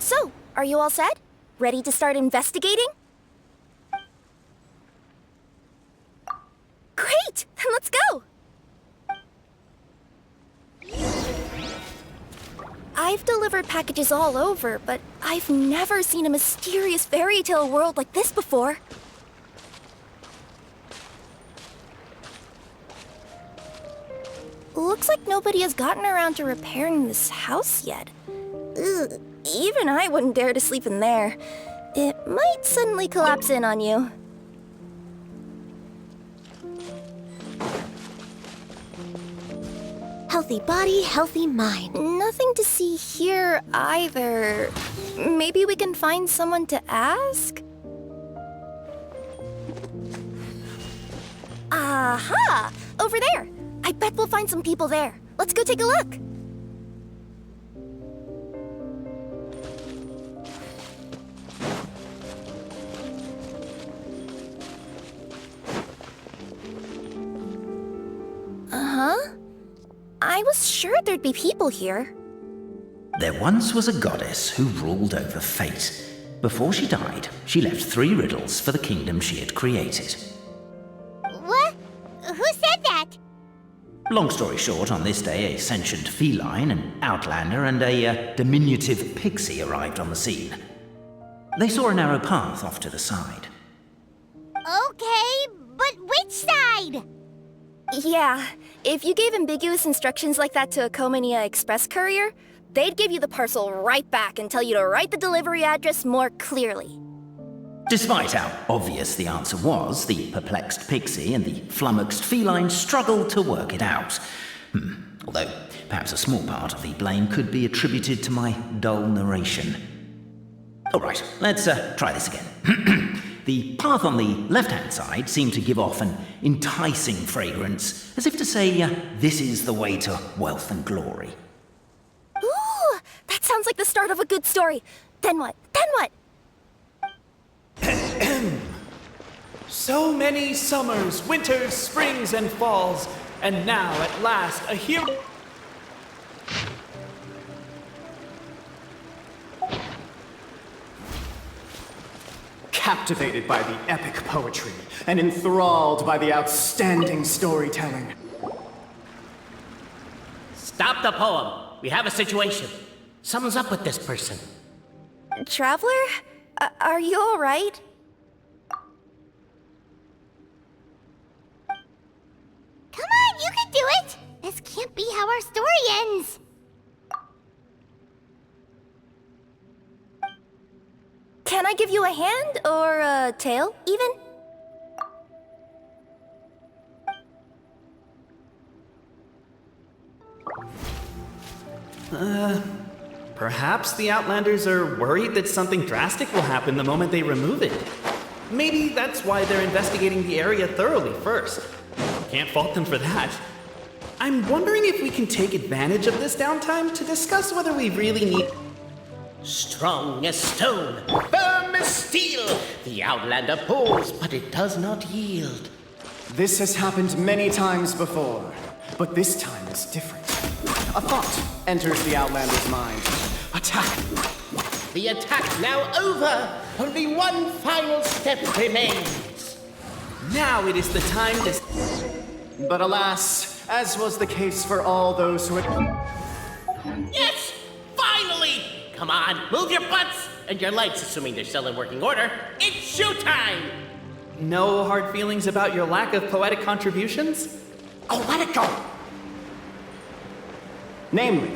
So, are you all set? Ready to start investigating? Great! Then let's go! I've delivered packages all over, but I've never seen a mysterious fairy tale world like this before. Looks like nobody has gotten around to repairing this house yet. Ugh, even I wouldn't dare to sleep in there. It might suddenly collapse in on you. Healthy body, healthy mind. Nothing to see here either. Maybe we can find someone to ask? Aha! Over there! I bet we'll find some people there. Let's go take a look. Uh-huh. I was sure there'd be people here. There once was a goddess who ruled over fate. Before she died, she left 3 riddles for the kingdom she had created. What? Who said that? Long story short, on this day, a sentient feline, an outlander, and a diminutive pixie arrived on the scene. They saw a narrow path off to the side. Okay, but which side? Yeah, if you gave ambiguous instructions like that to a Comania Express courier, they'd give you the parcel right back and tell you to write the delivery address more clearly. Despite how obvious the answer was, the perplexed pixie and the flummoxed feline struggled to work it out. Although, perhaps a small part of the blame could be attributed to my dull narration. All right, let's try this again. The path on the left-hand side seemed to give off an enticing fragrance, as if to say, this is the way to wealth and glory. Ooh, that sounds like the start of a good story. Then what? Then what? So many summers, winters, springs, and falls, and now at last a hero. Captivated by the epic poetry and enthralled by the outstanding storytelling. Stop the poem. We have a situation. Something's up with this person. Traveler? Are you all right? Come on, you can do it! This can't be how our story ends. Can I give you a hand or a tail, even? Perhaps the Outlanders are worried that something drastic will happen the moment they remove it. Maybe that's why they're investigating the area thoroughly first. Can't fault them for that. I'm wondering if we can take advantage of this downtime to discuss whether we really need... Strong as stone, firm as steel. The Outlander pulls, but it does not yield. This has happened many times before, but this time is different. A thought enters the Outlander's mind. Attack! The attack now over. Only one final step remains. Now it is the time to... But alas, as was the case for all those who had... Yes! Finally! Come on, move your butts! And your lights, assuming they're still in working order. It's showtime! No hard feelings about your lack of poetic contributions? Oh, let it go! Namely,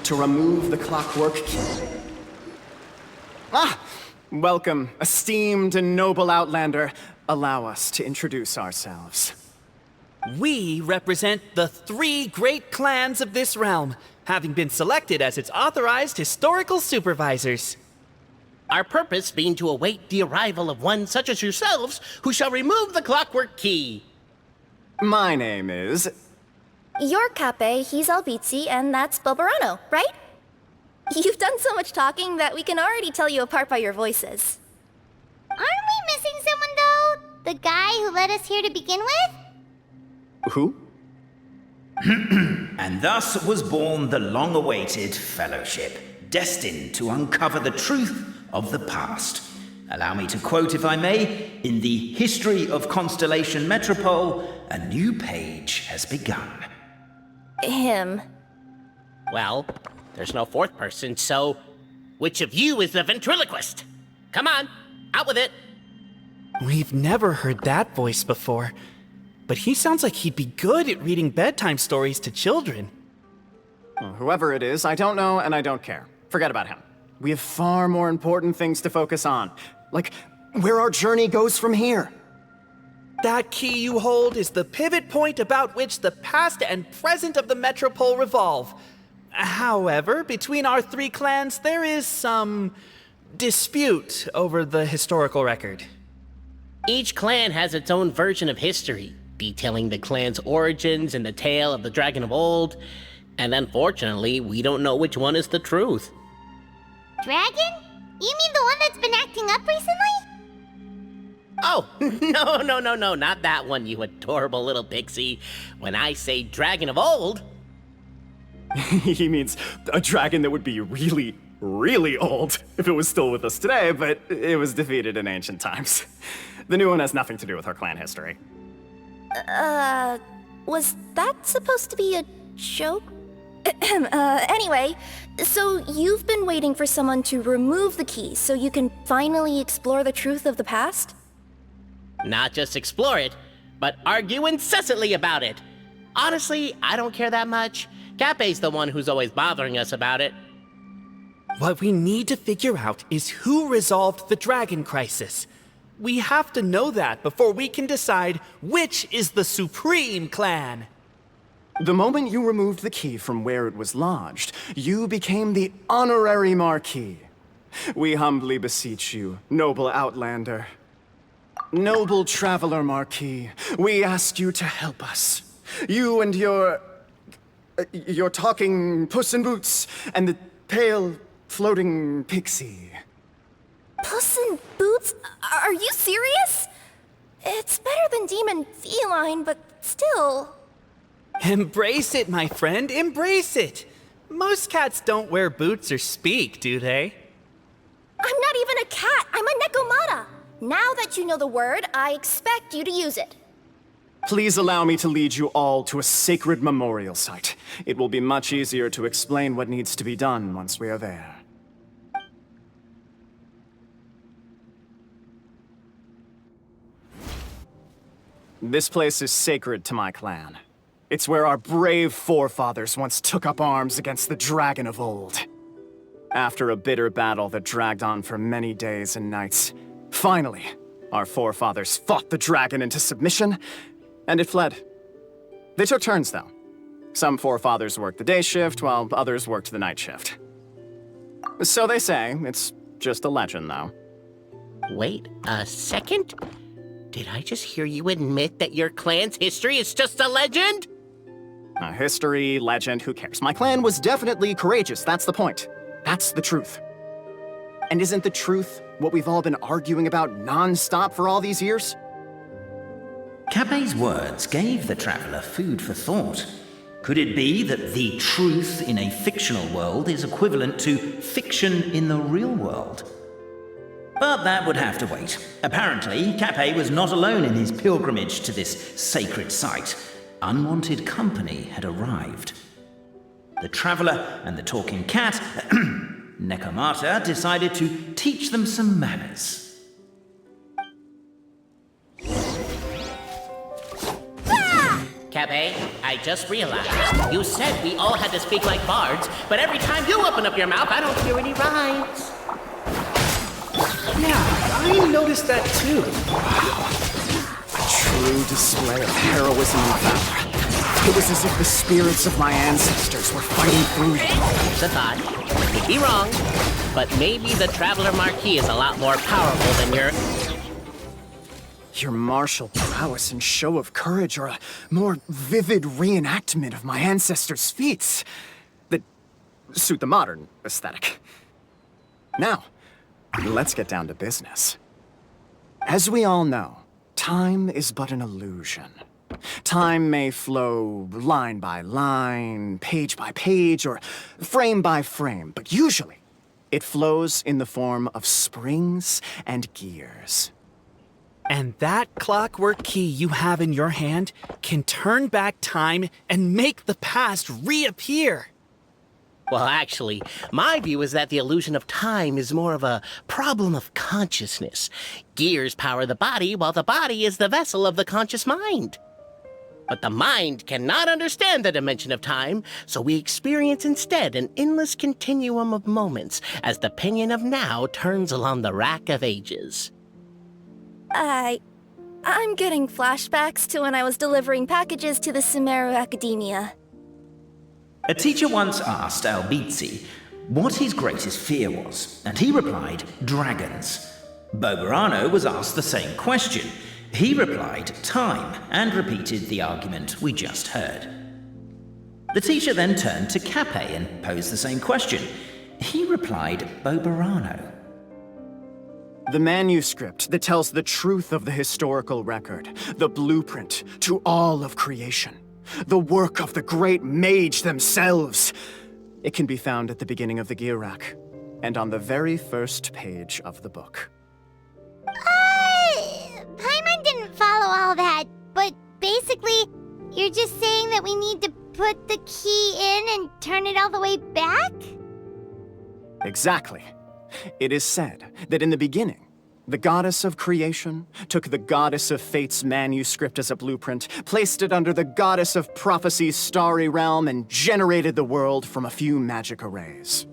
to remove the clockwork key. Welcome, esteemed and noble Outlander. Allow us to introduce ourselves. We represent the 3 great clans of this realm, having been selected as its authorized historical supervisors. Our purpose being to await the arrival of one such as yourselves who shall remove the clockwork key. My name is... You're Cape, he's Albizzi, and that's Bobarano, right? You've done so much talking that we can already tell you apart by your voices. Aren't we missing someone, though? The guy who led us here to begin with? Who? And thus was born the long-awaited fellowship. destined to uncover the truth of the past. Allow me to quote, if I may, in the history of Constellation Metropole, a new page has begun. Him. Well, there's no fourth person, so which of you is the ventriloquist? Come on, out with it. We've never heard that voice before, but he sounds like he'd be good at reading bedtime stories to children. Well, whoever it is, I don't know and I don't care. Forget about him. We have far more important things to focus on, like where our journey goes from here. That key you hold is the pivot point about which the past and present of the Metropole revolve. However, between our three clans, there is some dispute over the historical record. Each clan has its own version of history, detailing the clan's origins and the tale of the dragon of old, and unfortunately, we don't know which one is the truth. Dragon? You mean the one that's been acting up recently? Oh, no, not that one, you adorable little pixie. When I say dragon of old... He means a dragon that would be really, really old if it was still with us today, but it was defeated in ancient times. The new one has nothing to do with our clan history. Was that supposed to be a joke? Anyway, so you've been waiting for someone to remove the key so you can finally explore the truth of the past? Not just explore it, but argue incessantly about it. Honestly, I don't care that much. Cape's the one who's always bothering us about it. What we need to figure out is who resolved the dragon crisis. We have to know that before we can decide which is the supreme clan. The moment you removed the key from where it was lodged, you became the honorary Marquis. We humbly beseech you, noble Outlander. Noble Traveler Marquis, we ask you to help us. You and your talking Puss in Boots and the pale floating pixie. Puss in Boots? Are you serious? It's better than demon feline, but still... Embrace it, my friend, embrace it. Most cats don't wear boots or speak, do they? I'm not even a cat, I'm a Nekomata. Now that you know the word, I expect you to use it. Please allow me to lead you all to a sacred memorial site. It will be much easier to explain what needs to be done once we are there. This place is sacred to my clan. It's where our brave forefathers once took up arms against the dragon of old. After a bitter battle that dragged on for many days and nights, finally, our forefathers fought the dragon into submission, and it fled. They took turns, though. Some forefathers worked the day shift, while others worked the night shift. So they say. It's just a legend, though. Wait a second? Did I just hear you admit that your clan's history is just a legend? History, legend, who cares? My clan was definitely courageous, that's the point. That's the truth. And isn't the truth what we've all been arguing about non-stop for all these years? Cape's words gave the traveler food for thought. Could it be that the truth in a fictional world is equivalent to fiction in the real world? But that would have to wait. Apparently, Cape was not alone in his pilgrimage to this sacred site. Unwanted company had arrived. The traveler and the talking cat, Nekomata, decided to teach them some manners. Cape, I just realized you said we all had to speak like bards, but every time you open up your mouth, I don't hear any rhymes. Yeah, I noticed that too. A true display of heroism and valor. It was as if the spirits of my ancestors were fighting through you. Here's a thought. I could be wrong, but maybe the Traveler Marquis is a lot more powerful than Your martial prowess and show of courage are a more vivid reenactment of my ancestors' feats that suit the modern aesthetic. Now, let's get down to business. As we all know, time is but an illusion. Time may flow line by line, page by page, or frame by frame, but usually, It flows in the form of springs and gears. And that clockwork key you have in your hand can turn back time and make the past reappear. Well, actually, my view is that the illusion of time is more of a problem of consciousness. Gears power the body, while the body is the vessel of the conscious mind. But the mind cannot understand the dimension of time, so we experience instead an endless continuum of moments as the pinion of now turns along the rack of ages. I'm getting flashbacks to when I was delivering packages to the Sumeru Academia. A teacher once asked Albizzi what his greatest fear was, and he replied, dragons. Boberano was asked the same question. He replied, time, and repeated the argument we just heard. The teacher then turned to Cape and posed the same question. He replied, Boberano. The manuscript that tells the truth of the historical record, the blueprint to all of creation, the work of the great mage themselves. It can be found at the beginning of the gear rack, and on the very first page of the book. Paimon didn't follow all that, but basically, you're just saying that we need to put the key in and turn it all the way back? Exactly. It is said that in the beginning, the goddess of creation took the goddess of fate's manuscript as a blueprint, placed it under the goddess of prophecy's starry realm, and generated the world from a few magic arrays.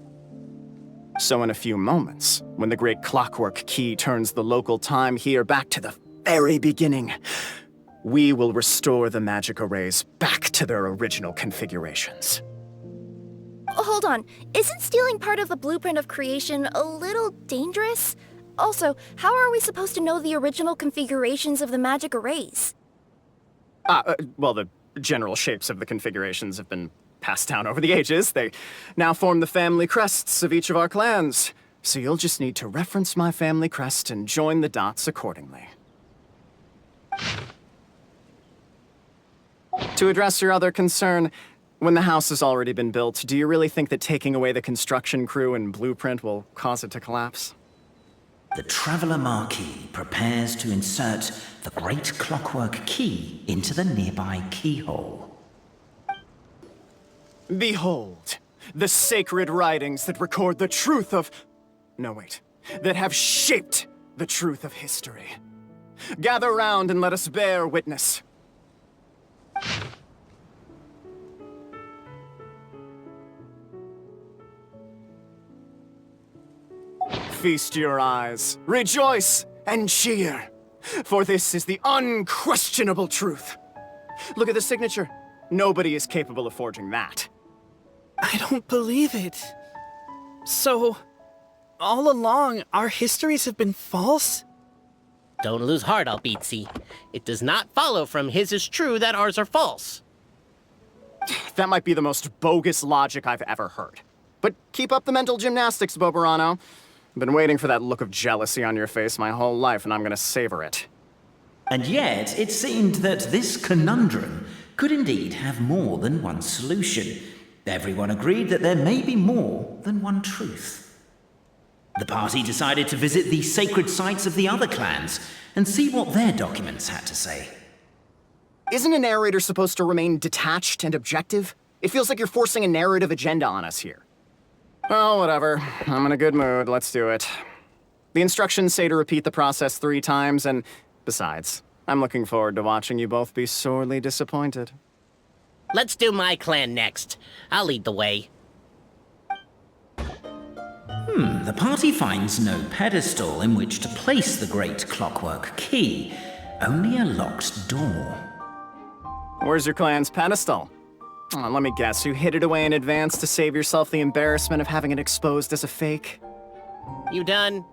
So in a few moments, when the great clockwork key turns the local time here back to the very beginning, we will restore the magic arrays back to their original configurations. Hold on, isn't stealing part of the blueprint of creation a little dangerous? Also, how are we supposed to know the original configurations of the magic arrays? Well, the general shapes of the configurations have been passed down over the ages. They now form the family crests of each of our clans. So you'll just need to reference my family crest and join the dots accordingly. To address your other concern, when the house has already been built, do you really think that taking away the construction crew and blueprint will cause it to collapse? The Traveller Marquis prepares to insert the great clockwork key into the nearby keyhole. Behold, the sacred writings that record the truth of... No, wait. That have shaped the truth of history. Gather round and let us bear witness. Feast your eyes, rejoice, and cheer, for this is the unquestionable truth. Look at the signature. Nobody is capable of forging that. I don't believe it. So, all along, our histories have been false? Don't lose heart, Albizzi. It does not follow from his is true that ours are false. That might be the most bogus logic I've ever heard. But keep up the mental gymnastics, Boberano. I've been waiting for that look of jealousy on your face my whole life, and I'm gonna savor it. And yet, it seemed that this conundrum could indeed have more than one solution. Everyone agreed that there may be more than one truth. The party decided to visit the sacred sites of the other clans and see what their documents had to say. Isn't a narrator supposed to remain detached and objective? It feels like you're forcing a narrative agenda on us here. Oh, whatever. I'm in a good mood. Let's do it. The instructions say to repeat the process 3 times, and besides, I'm looking forward to watching you both be sorely disappointed. Let's do my clan next. I'll lead the way. The party finds no pedestal in which to place the great clockwork key, only a locked door. Where's your clan's pedestal? Oh, let me guess, you hid it away in advance to save yourself the embarrassment of having it exposed as a fake? You done?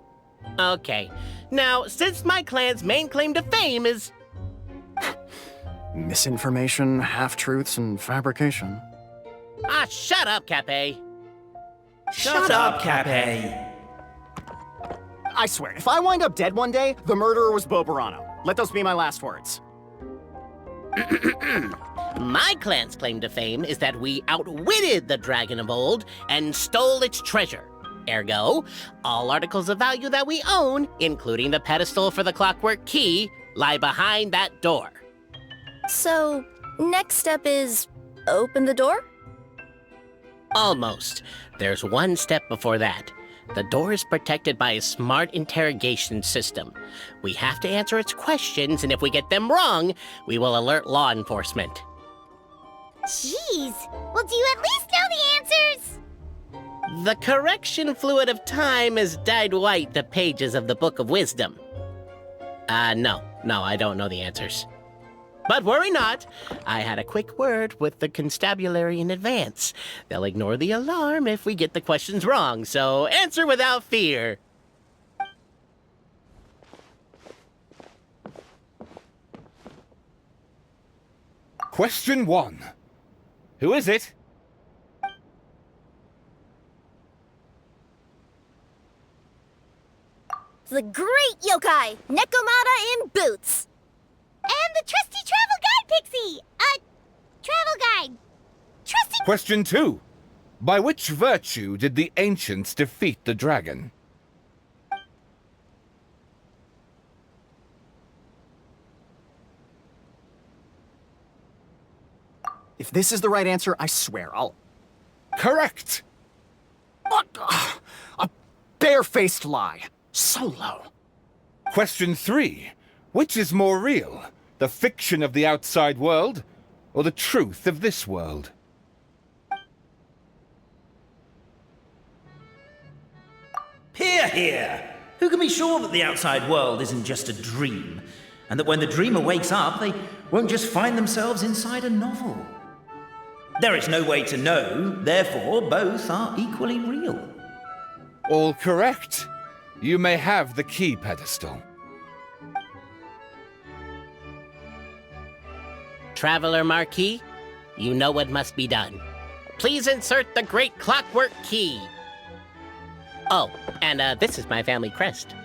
Okay. Now, since my clan's main claim to fame is... Misinformation, half-truths, and fabrication. Ah, shut up, Cape. Shut up, Cape. I swear, if I wind up dead one day, the murderer was Boberano. Let those be my last words. My clan's claim to fame is that we outwitted the Dragon of Old and stole its treasure. Ergo, all articles of value that we own, including the pedestal for the clockwork key, lie behind that door. So, next step is open the door? Almost. There's one step before that. The door is protected by a smart interrogation system. We have to answer its questions, and if we get them wrong, we will alert law enforcement. Jeez. Well, do you at least know the answers? The correction fluid of time has dyed white the pages of the Book of Wisdom. No, I don't know the answers. But worry not, I had a quick word with the constabulary in advance. They'll ignore the alarm if we get the questions wrong, so answer without fear. Question 1. Who is it? The great yokai, Nekomata in boots. And the trusty travel guide, Pixie! Travel guide. Trusty... Question 2. By which virtue did the ancients defeat the dragon? If this is the right answer, I swear I'll... Correct! What? A barefaced lie. So low. Question 3. Which is more real? The fiction of the outside world, or the truth of this world? Hear, hear! Who can be sure that the outside world isn't just a dream, and that when the dreamer wakes up, they won't just find themselves inside a novel? There is no way to know, therefore both are equally real. All correct. You may have the key pedestal. Traveler Marquis, you know what must be done. Please insert the great clockwork key. Oh, and this is my family crest.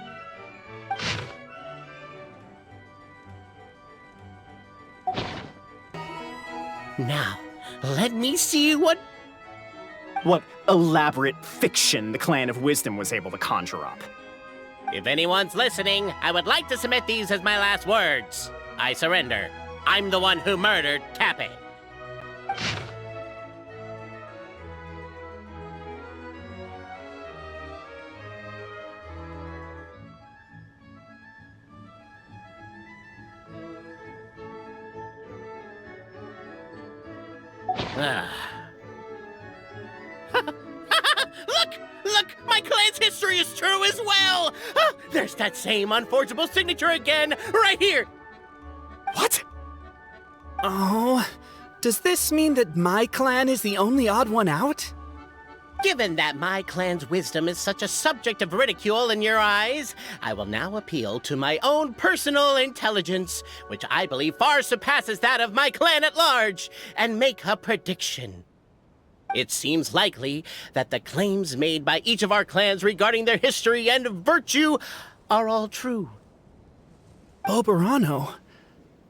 Now, let me see what elaborate fiction the Clan of Wisdom was able to conjure up. If anyone's listening, I would like to submit these as my last words. I surrender. I'm the one who murdered Cappy. Look! My clan's history is true as well! There's that same unforgeable signature again, right here! What? Oh, does this mean that my clan is the only odd one out? Given that my clan's wisdom is such a subject of ridicule in your eyes, I will now appeal to my own personal intelligence, which I believe far surpasses that of my clan at large, and make a prediction. It seems likely that the claims made by each of our clans regarding their history and virtue are all true. Boberano?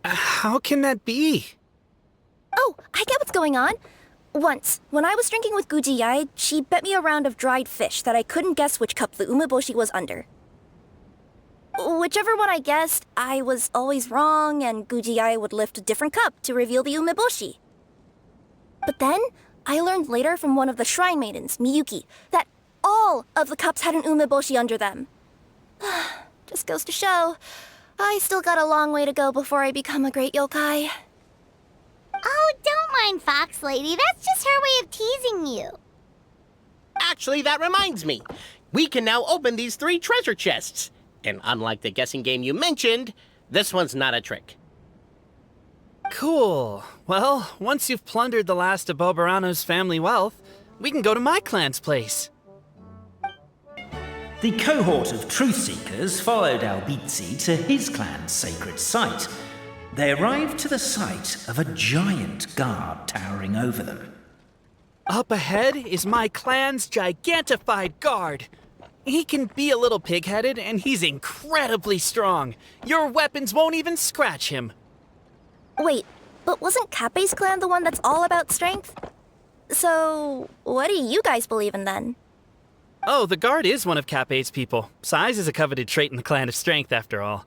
How can that be? Oh, I get what's going on. Once, when I was drinking with Gujiyai, she bet me a round of dried fish that I couldn't guess which cup the umeboshi was under. Whichever one I guessed, I was always wrong, and Gujiyai would lift a different cup to reveal the umeboshi. But then, I learned later from one of the shrine maidens, Miyuki, that all of the cups had an umeboshi under them. Just goes to show, I still got a long way to go before I become a great yokai. Oh, don't mind Fox Lady. That's just her way of teasing you. Actually, that reminds me. We can now open these 3 treasure chests. And unlike the guessing game you mentioned, this one's not a trick. Cool. Well, once you've plundered the last of Boberano's family wealth, we can go to my clan's place. The cohort of truth seekers followed Albizzi to his clan's sacred site. They arrived to the site of a giant guard towering over them. Up ahead is my clan's gigantified guard. He can be a little pig-headed, and he's incredibly strong. Your weapons won't even scratch him. Wait, but wasn't Kappe's clan the one that's all about strength? So, what do you guys believe in then? Oh, the guard is one of Cap 8's people. Size is a coveted trait in the clan of strength, after all.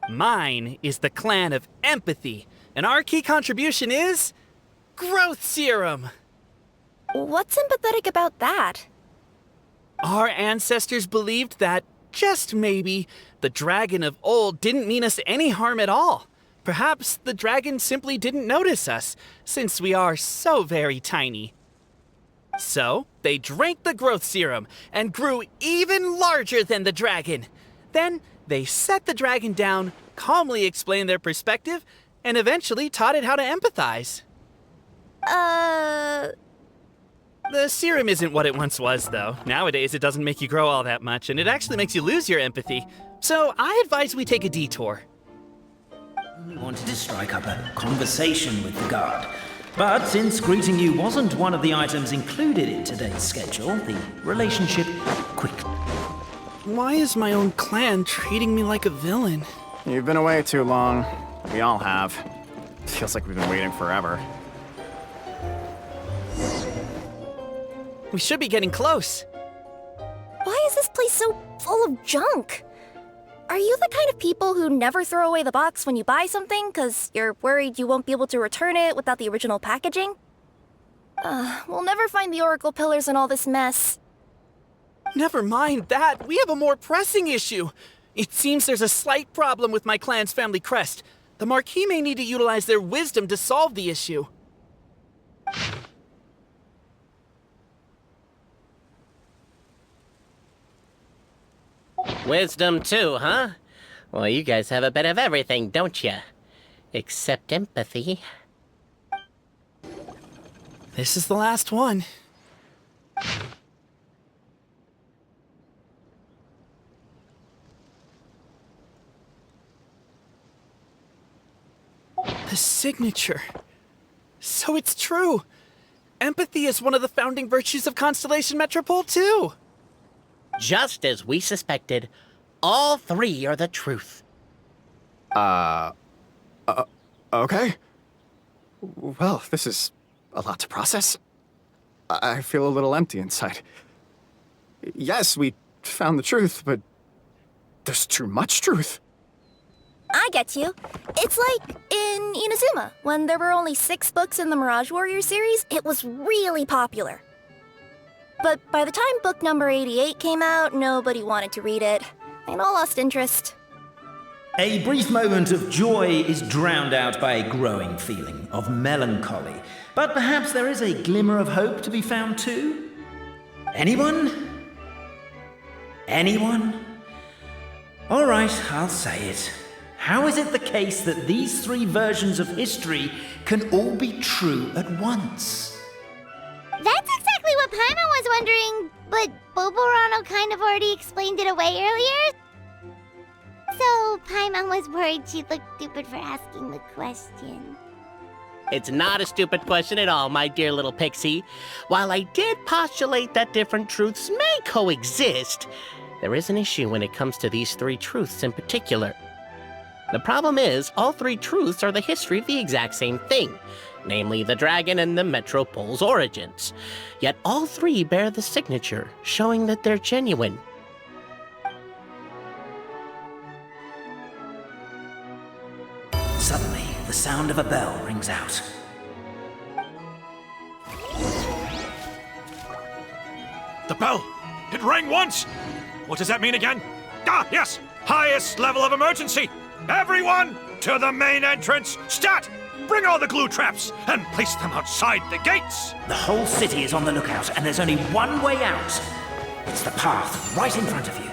Mine is the clan of empathy, and our key contribution is... growth serum! What's sympathetic about that? Our ancestors believed that, just maybe, the dragon of old didn't mean us any harm at all. Perhaps the dragon simply didn't notice us, since we are so very tiny. So, they drank the growth serum and grew even larger than the dragon. Then, they set the dragon down, calmly explained their perspective, and eventually taught it how to empathize. The serum isn't what it once was, though. Nowadays, it doesn't make you grow all that much, and it actually makes you lose your empathy. So, I advise we take a detour. We wanted to strike up a conversation with the guard. But since greeting you wasn't one of the items included in today's schedule, the relationship quickly... Why is my own clan treating me like a villain? You've been away too long. We all have. Feels like we've been waiting forever. We should be getting close. Why is this place so full of junk? Are you the kind of people who never throw away the box when you buy something because you're worried you won't be able to return it without the original packaging? We'll never find the Oracle Pillars in all this mess. Never mind that. We have a more pressing issue. It seems there's a slight problem with my clan's family crest. The Marquis may need to utilize their wisdom to solve the issue. Wisdom too, huh? Well, you guys have a bit of everything, don't you? Except empathy. This is the last one. The signature. So it's true. Empathy is one of the founding virtues of Constellation Metropole, too. Just as we suspected, all three are the truth. Okay. Well, this is a lot to process. I feel a little empty inside. Yes, we found the truth, but there's too much truth. I get you. It's like in Inazuma, when there were only 6 books in the Mirage Warrior series, it was really popular. But by the time book number 88 came out, nobody wanted to read it. They'd all lost interest. A brief moment of joy is drowned out by a growing feeling of melancholy. But perhaps there is a glimmer of hope to be found too? Anyone? Anyone? All right, I'll say it. How is it the case that these 3 versions of history can all be true at once? That's exactly what Paimon was wondering, but Boborano kind of already explained it away earlier. So Paimon was worried she'd look stupid for asking the question. It's not a stupid question at all, my dear little pixie. While I did postulate that different truths may coexist, there is an issue when it comes to these 3 truths in particular. The problem is, all 3 truths are the history of the exact same thing, namely the dragon and the Metropole's origins. Yet all 3 bear the signature, showing that they're genuine. Suddenly, the sound of a bell rings out. The bell! It rang once! What does that mean again? Ah, yes! Highest level of emergency! Everyone, to the main entrance! Stat! Bring all the glue traps and place them outside the gates! The whole city is on the lookout, and there's only one way out. It's the path right in front of you.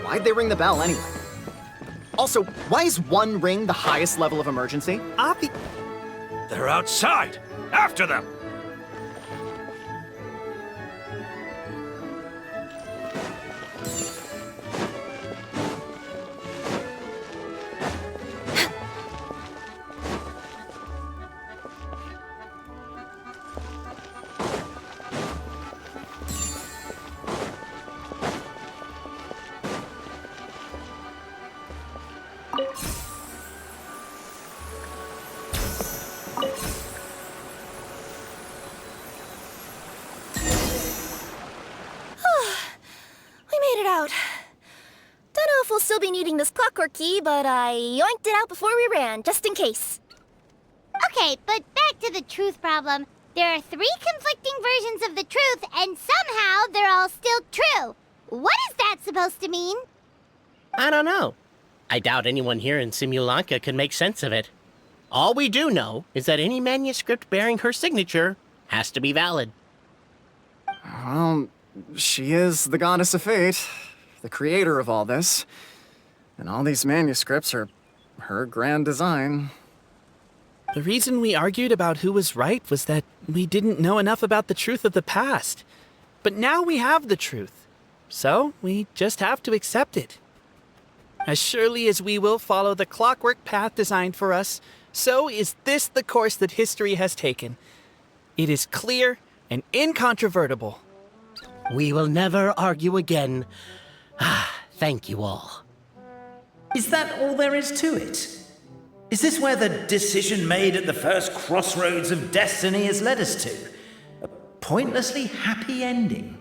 Why'd they ring the bell anyway? Also, why is 1 ring the highest level of emergency? They're outside! After them! still be needing this clockwork key, but I yoinked it out before we ran, just in case. Okay, but back to the truth problem. There are 3 conflicting versions of the truth, and somehow they're all still true. What is that supposed to mean? I don't know. I doubt anyone here in Simulanka can make sense of it. All we do know is that any manuscript bearing her signature has to be valid. Well, she is the goddess of fate, the creator of all this. And all these manuscripts are her grand design. The reason we argued about who was right was that we didn't know enough about the truth of the past. But now we have the truth. So we just have to accept it. As surely as we will follow the clockwork path designed for us, so is this the course that history has taken. It is clear and incontrovertible. We will never argue again. Thank you all. Is that all there is to it? Is this where the decision made at the first crossroads of destiny has led us to? A pointlessly happy ending?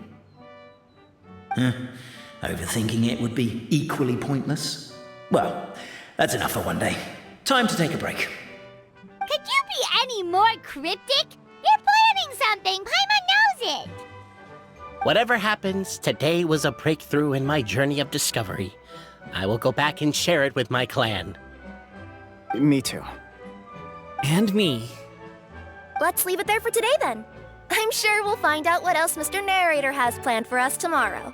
Overthinking it would be equally pointless. Well, that's enough for one day. Time to take a break. Could you be any more cryptic? You're planning something. Paimon knows it. Whatever happens, today was a breakthrough in my journey of discovery. I will go back and share it with my clan. Me too. And me. Let's leave it there for today then. I'm sure we'll find out what else Mr. Narrator has planned for us tomorrow.